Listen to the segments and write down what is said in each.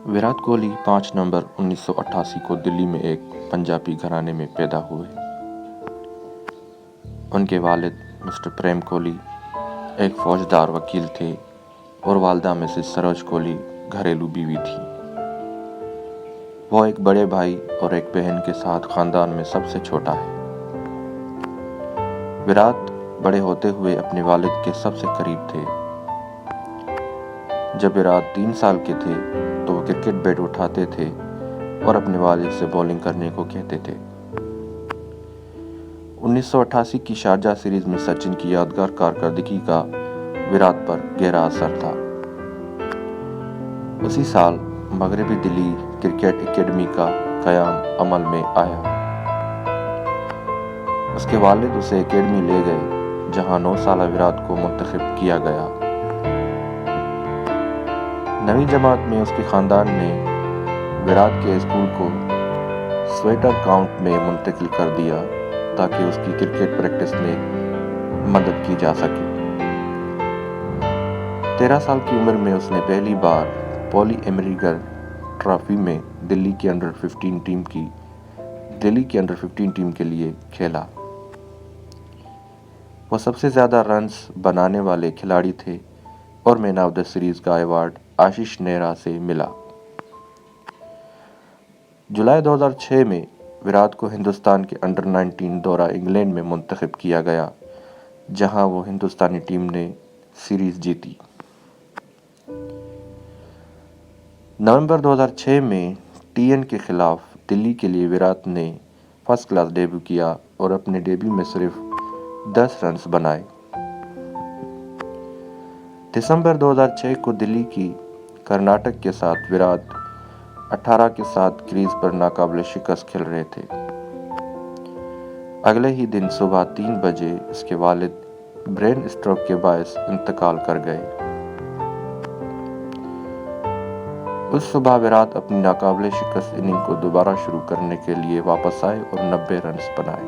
وراٹ کوہلی 5 نومبر 1988 کو دلی میں ایک پنجابی گھرانے میں پیدا ہوئے۔ ان کے والد مسٹر پریم کوہلی ایک فوجدار وکیل تھے اور والدہ مسز سروج کوہلی گھریلو بیوی تھی۔ وہ ایک بڑے بھائی اور ایک بہن کے ساتھ خاندان میں سب سے چھوٹا ہے۔ وراٹ بڑے ہوتے ہوئے اپنے والد کے سب سے قریب تھے۔ جب وراٹ 3 سال کے تھے تو وہ کرکٹ بیٹ اٹھاتے تھے اور اپنے والد سے بولنگ کرنے کو کہتے تھے۔ 1988 کی شارجہ سیریز میں سچن کی یادگار کارکردگی کا وراٹ پر گہرا اثر تھا۔ اسی سال مغربی دلی کرکٹ اکیڈمی کا قیام عمل میں آیا۔ اس کے والد اسے اکیڈمی لے گئے جہاں 9 سالہ وراٹ کو منتخب کیا گیا۔ 9ویں جماعت میں اس کے خاندان نے وراٹ کے اسکول کو سویٹر کاؤنٹی میں منتقل کر دیا تاکہ اس کی کرکٹ پریکٹس میں مدد کی جا سکے۔ 13 سال کی عمر میں اس نے پہلی بار پولی ایمریگر ٹرافی میں دلی کی انڈر 15 ٹیم کے لیے کھیلا۔ وہ سب سے زیادہ رنز بنانے والے کھلاڑی تھے اور مین آف دا سیریز کا ایوارڈ آشیش نیہرا سے ملا۔ جولائی 2006 میں وراٹ کو ہندوستان کے انڈر 19 دورہ انگلینڈ میں منتخب کیا گیا جہاں وہ ہندوستانی ٹیم نے سیریز جیتی۔ نومبر 2006 میں ٹی این کے خلاف دلی کے لیے وراٹ نے فرسٹ کلاس ڈیبیو کیا اور اپنے ڈیبیو میں صرف 10 رنز بنائے۔ دسمبر 2006 کو دلی کی کرناٹک کے ساتھ وراٹ 18 کے ساتھ کریز پر ناقابل شکست کھیل رہے تھے۔ اگلے ہی دن صبح 3 بجے اس کے والد برین اسٹروک کے باعث انتقال کر گئے۔ اس صبح وراٹ اپنی ناقابل شکست اننگ کو دوبارہ شروع کرنے کے لیے واپس آئے اور 90 رنز بنائے۔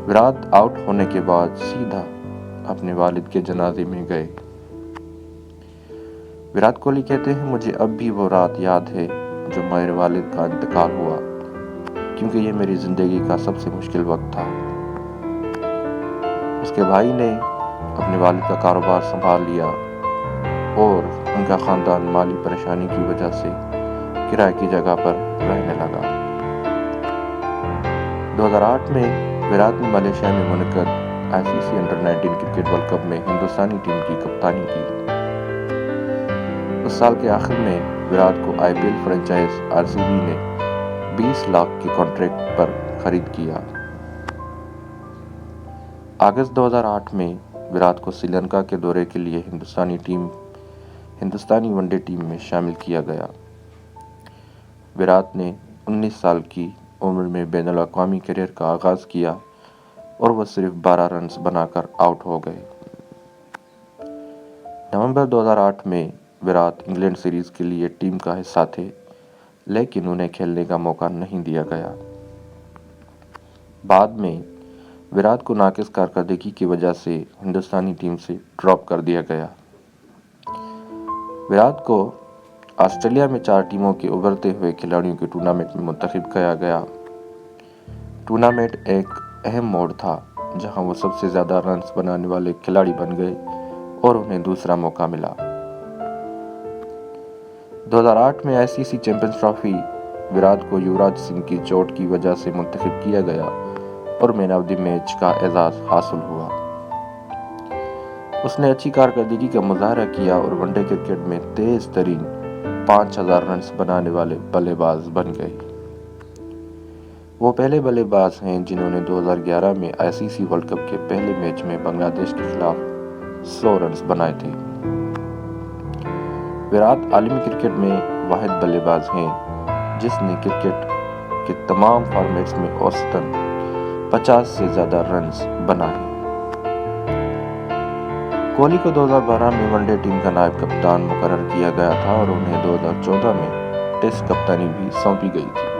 وراٹ آؤٹ ہونے کے بعد سیدھا اپنے والد کے جنازے میں گئے۔ وراٹ کوہلی کہتے ہیں، مجھے اب بھی وہ رات یاد ہے جو میرے والد کا انتقال ہوا، کیونکہ یہ میری زندگی کا سب سے مشکل وقت تھا۔ اس کے بھائی نے اپنے والد کا کاروبار سنبھال لیا اور ان کا خاندان مالی پریشانی کی وجہ سے کرائے کی جگہ پر رہنے لگا۔ 2008 میں وراٹ نے ملیشیا میں منعقد ICC under 19 cricket world cup میں ہندوستانی ٹیم کی کپتانی کی۔ اس سال کے آخر میں وراٹ کو IPL فرنچائز RCB نے 20 لاکھ کے کانٹریکٹ پر خرید کیا۔ اگست 2008 میں وراٹ کو سری لنکا کے دورے کے لیے ہندوستانی ون ڈے ٹیم میں شامل کیا گیا۔ وراٹ نے 19 سال کی عمر میں بین الاقوامی کیریئر کا آغاز کیا اور وہ صرف 12 رنز بنا کر آؤٹ ہو گئے۔ نومبر 2008 میں وراٹ انگلینڈ سیریز کے لیے ٹیم کا حصہ تھے لیکن انہیں کھیلنے کا موقع نہیں دیا گیا۔ بعد میں وراٹ کو ناقص کارکردگی کی وجہ سے ہندوستانی ٹیم سے ڈراپ کر دیا گیا۔ وراٹ کو آسٹریلیا میں 4 ٹیموں کے ابھرتے ہوئے کھلاڑیوں کے ٹورنامنٹ میں منتخب کیا گیا۔ ٹورنامنٹ ایک اہم موڑ تھا جہاں وہ سب سے زیادہ رنز بنانے والے کھلاڑی بن گئے اور انہیں دوسرا موقع ملا۔ 2008 میں ICC چیمپئنز ٹرافی وراٹ کو یوراج سنگھ کی چوٹ کی وجہ سے منتخب کیا گیا اور مین آف دی میچ کا اعزاز حاصل ہوا۔ اس نے اچھی کارکردگی کا مظاہرہ کیا اور ون ڈے کرکٹ میں تیز ترین 5000 رنز بنانے والے بلے باز بن گئے۔ وہ پہلے بلے باز ہیں جنہوں نے 2011 میں ICC ورلڈ کپ کے پہلے میچ میں بنگلہ دیش کے خلاف 100 رنز بنائے تھے۔ وراٹ عالمی کرکٹ میں واحد بلے باز ہیں جس نے کرکٹ کے تمام فارمیٹس میں اوسطاً 50 سے زیادہ رنز بنائے۔ کوہلی کو 2012 میں ون ڈے ٹیم کا نائب کپتان مقرر کیا گیا تھا اور انہیں 2014 میں ٹیسٹ کپتانی بھی سونپی گئی تھی۔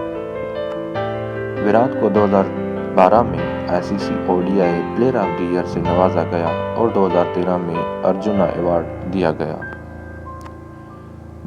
وراٹ کو 2012 میں ICC ODI player of the year سے نوازا گیا اور 2013 میں ارجنا ایوارڈ دیا گیا۔